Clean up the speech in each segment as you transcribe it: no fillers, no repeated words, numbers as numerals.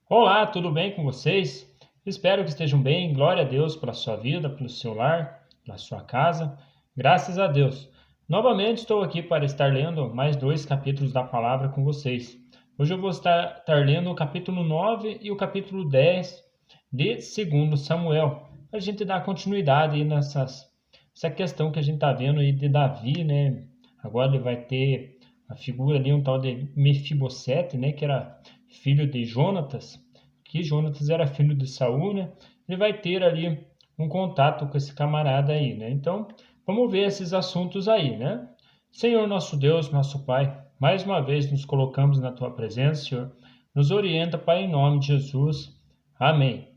Olá, tudo bem com vocês? Espero que estejam bem. Glória a Deus pela sua vida, pelo seu lar, pela sua casa. Graças a Deus. Novamente estou aqui para estar lendo mais dois capítulos da palavra com vocês. Hoje eu vou estar lendo o capítulo 9 e o capítulo 10 de 2 Samuel. Para a gente dar continuidade aí essa questão que a gente está vendo aí de Davi, né? Agora ele vai ter a figura ali, um tal de Mefibosete, né? Que era filho de Jonatas, que Jonatas era filho de Saul, né? Ele vai ter ali um contato com esse camarada aí, né? Então, vamos ver esses assuntos aí, né? Senhor nosso Deus, nosso Pai, mais uma vez nos colocamos na tua presença, Senhor. Nos orienta, Pai, em nome de Jesus. Amém.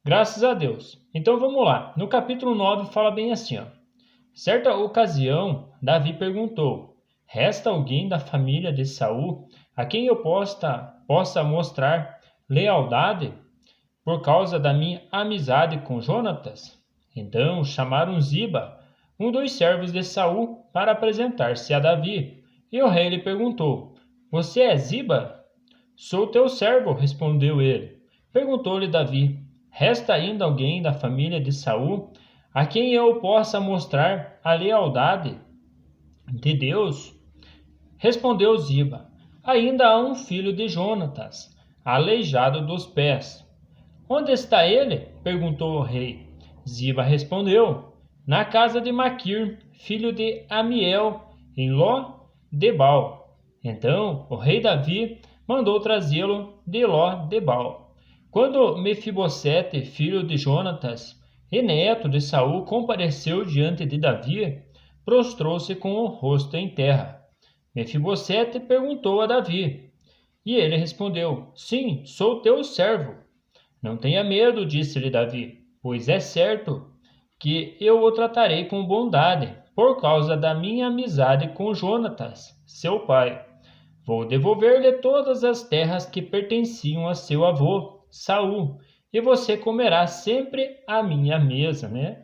Graças a Deus. Então vamos lá. No capítulo 9 fala bem assim, ó. Certa ocasião, Davi perguntou: Resta alguém da família de Saul a quem eu possa mostrar lealdade por causa da minha amizade com Jonatas? Então chamaram Ziba, um dos servos de Saul, para apresentar-se a Davi. E o rei lhe perguntou: Você é Ziba? Sou teu servo, respondeu ele. Perguntou-lhe Davi: Resta ainda alguém da família de Saul a quem eu possa mostrar a lealdade de Deus? Respondeu Ziba: Ainda há um filho de Jonatas, aleijado dos pés. Onde está ele? Perguntou o rei. Ziba respondeu: Na casa de Maquir, filho de Amiel, em Ló-debal. Então o rei Davi mandou trazê-lo de Ló-debal. Quando Mefibosete, filho de Jonatas e neto de Saul, compareceu diante de Davi, prostrou-se com o rosto em terra. Mefibosete perguntou a Davi, e ele respondeu: Sim, sou teu servo. Não tenha medo, disse-lhe Davi, pois é certo que eu o tratarei com bondade, por causa da minha amizade com Jonatas, seu pai. Vou devolver-lhe todas as terras que pertenciam a seu avô, Saul, e você comerá sempre à minha mesa, né?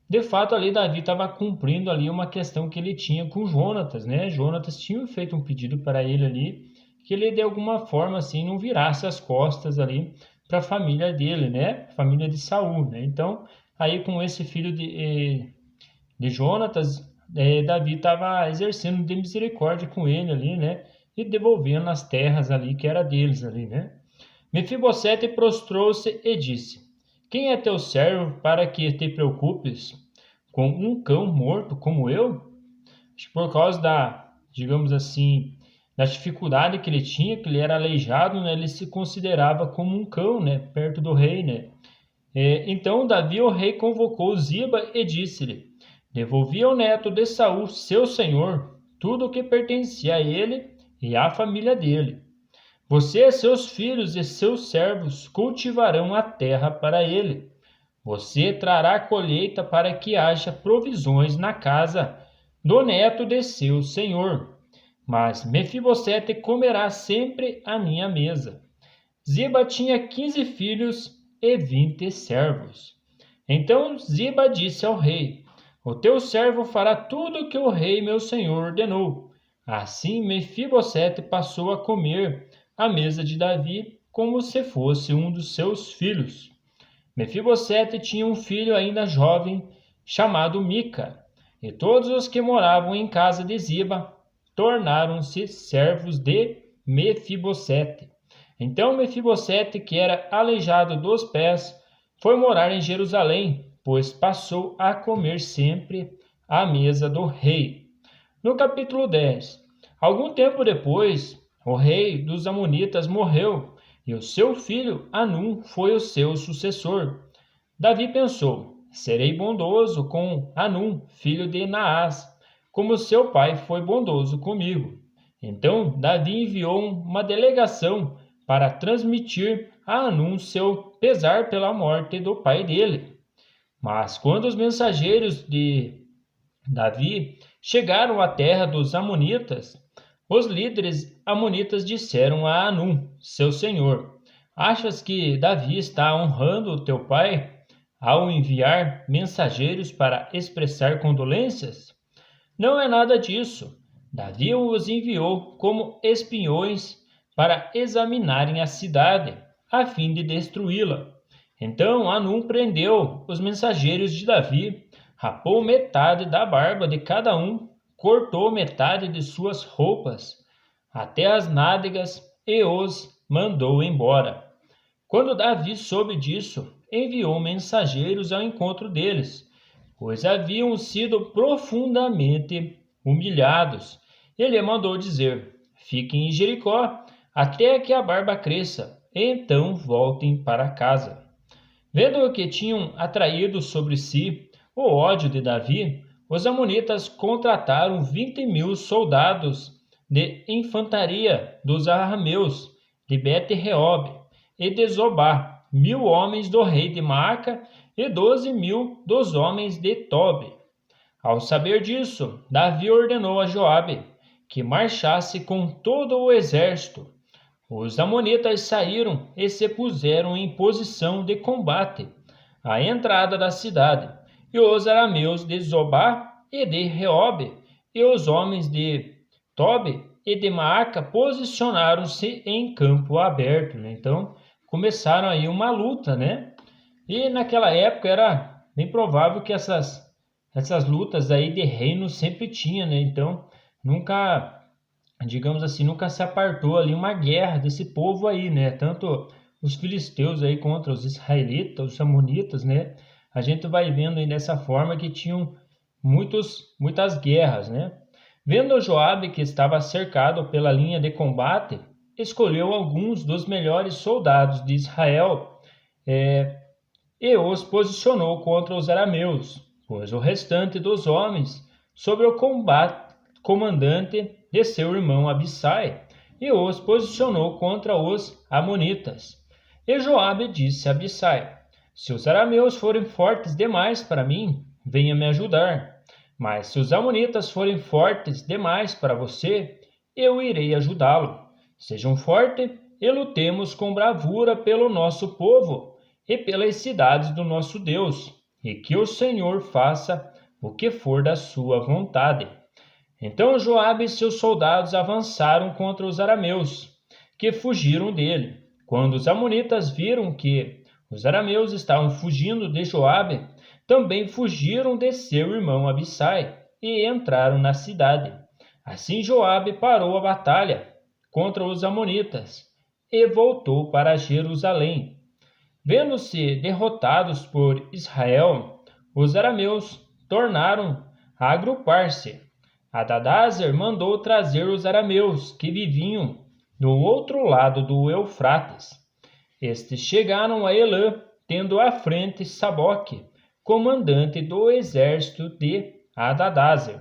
De fato, ali Davi estava cumprindo ali uma questão que ele tinha com Jonatas, né? Jonatas tinha feito um pedido para ele ali, que ele de alguma forma assim não virasse as costas ali para a família dele, né? Família de Saul, né? Então, aí com esse filho de Jonatas, Davi estava exercendo de misericórdia com ele ali, né? E devolvendo as terras ali que era deles ali, né? Mefibosete prostrou-se e disse: Quem é teu servo para que te preocupes com um cão morto como eu? Acho que por causa digamos assim, da dificuldade que ele tinha, que ele era aleijado, né, ele se considerava como um cão, né, perto do rei, né? Então Davi, o rei, convocou Ziba e disse-lhe: Devolvi ao neto de Saul, seu senhor, tudo o que pertencia a ele e à família dele. Você, seus filhos e seus servos cultivarão a terra para ele. Você trará colheita para que haja provisões na casa do neto de seu senhor. Mas Mefibosete comerá sempre à minha mesa. Ziba tinha 15 filhos e 20 servos. Então Ziba disse ao rei: O teu servo fará tudo o que o rei meu senhor ordenou. Assim Mefibosete passou a comer à mesa de Davi como se fosse um dos seus filhos. Mefibosete tinha um filho ainda jovem, chamado Mica, e todos os que moravam em casa de Ziba tornaram-se servos de Mefibosete. Então Mefibosete, que era aleijado dos pés, foi morar em Jerusalém, pois passou a comer sempre à mesa do rei. No capítulo 10, algum tempo depois, o rei dos Amonitas morreu e o seu filho Anum foi o seu sucessor. Davi pensou: serei bondoso com Anum, filho de Naás, como seu pai foi bondoso comigo. Então Davi enviou uma delegação para transmitir a Anum seu pesar pela morte do pai dele. Mas quando os mensageiros de Davi chegaram à terra dos Amonitas, os líderes amonitas disseram a Anum, seu senhor: Achas que Davi está honrando o teu pai ao enviar mensageiros para expressar condolências? Não é nada disso. Davi os enviou como espiões para examinarem a cidade. a fim de destruí-la. Então Hanum prendeu os mensageiros de Davi, rapou metade da barba de cada um, cortou metade de suas roupas, até as nádegas, e os mandou embora. Quando Davi soube disso, enviou mensageiros ao encontro deles, pois haviam sido profundamente humilhados. Ele mandou dizer: fiquem em Jericó até que a barba cresça, e então voltem para casa. Vendo que tinham atraído sobre si o ódio de Davi, os amonitas contrataram 20.000 soldados de infantaria dos arameus de Bet-reob e de Zobá, 1.000 homens do rei de Maaca e 12.000 dos homens de Tobi. Ao saber disso, Davi ordenou a Joabe que marchasse com todo o exército. Os amonitas saíram e se puseram em posição de combate à entrada da cidade, e os arameus de Zobá e de Reob e os homens de Tobi e de Maaca posicionaram-se em campo aberto, né? Então começaram aí uma luta, né? E naquela época era bem provável que essas lutas aí de reino sempre tinha, né? Então nunca, digamos assim, nunca se apartou ali uma guerra desse povo aí, né? Tanto os filisteus aí contra os israelitas, os amonitas, né? A gente vai vendo aí dessa forma que tinham muitas guerras, né? Vendo Joabe que estava cercado pela linha de combate, escolheu alguns dos melhores soldados de Israel, e os posicionou contra os arameus, pois o restante dos homens sob o comandante de seu irmão Abissai, e os posicionou contra os amonitas. E Joabe disse a Abissai: se os arameus forem fortes demais para mim, venha me ajudar. Mas se os amonitas forem fortes demais para você, eu irei ajudá-lo. Sejam fortes e lutemos com bravura pelo nosso povo e pelas cidades do nosso Deus, e que o Senhor faça o que for da sua vontade. Então Joabe e seus soldados avançaram contra os arameus, que fugiram dele. Quando os amonitas viram que os arameus estavam fugindo de Joabe, também fugiram de seu irmão Abissai e entraram na cidade. Assim Joabe parou a batalha contra os amonitas e voltou para Jerusalém. Vendo-se derrotados por Israel, os arameus tornaram a agrupar-se. Hadadezer mandou trazer os arameus que viviam do outro lado do Eufrates. Estes chegaram a Elã, tendo à frente Saboque, comandante do exército de Hadadezer.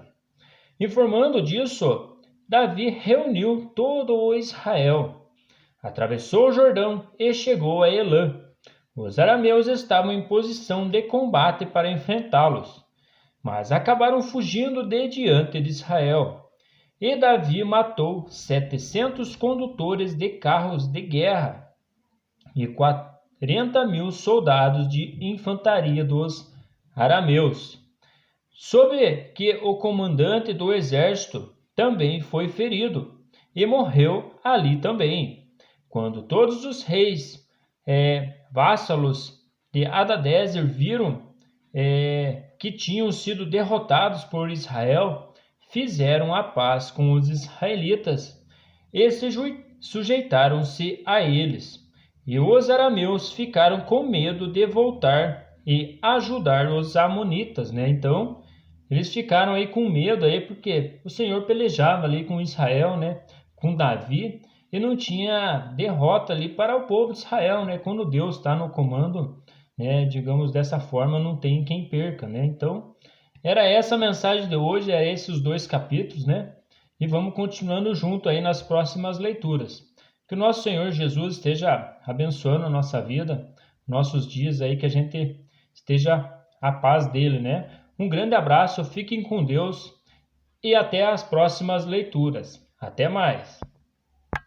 Informando disso, Davi reuniu todo o Israel, atravessou o Jordão e chegou a Elã. Os arameus estavam em posição de combate para enfrentá-los, mas acabaram fugindo de diante de Israel. E Davi matou 700 condutores de carros de guerra e 40.000 soldados de infantaria dos arameus. Soube que o comandante do exército também foi ferido e morreu ali também. Quando todos os reis vassalos de Hadadezer viram que tinham sido derrotados por Israel, fizeram a paz com os israelitas e se sujeitaram-se a eles. E os arameus ficaram com medo de voltar e ajudar os amonitas, né? Então, eles ficaram aí com medo aí porque o Senhor pelejava ali com Israel, né? Com Davi, e não tinha derrota ali para o povo de Israel, né? Quando Deus está no comando, né? Digamos dessa forma, não tem quem perca, né? Então, era essa a mensagem de hoje, eram esses 2 capítulos, né? E vamos continuando junto aí nas próximas leituras. Que o nosso Senhor Jesus esteja abençoando a nossa vida, nossos dias aí, que a gente esteja à paz dele, né? Um grande abraço, fiquem com Deus e até as próximas leituras. Até mais!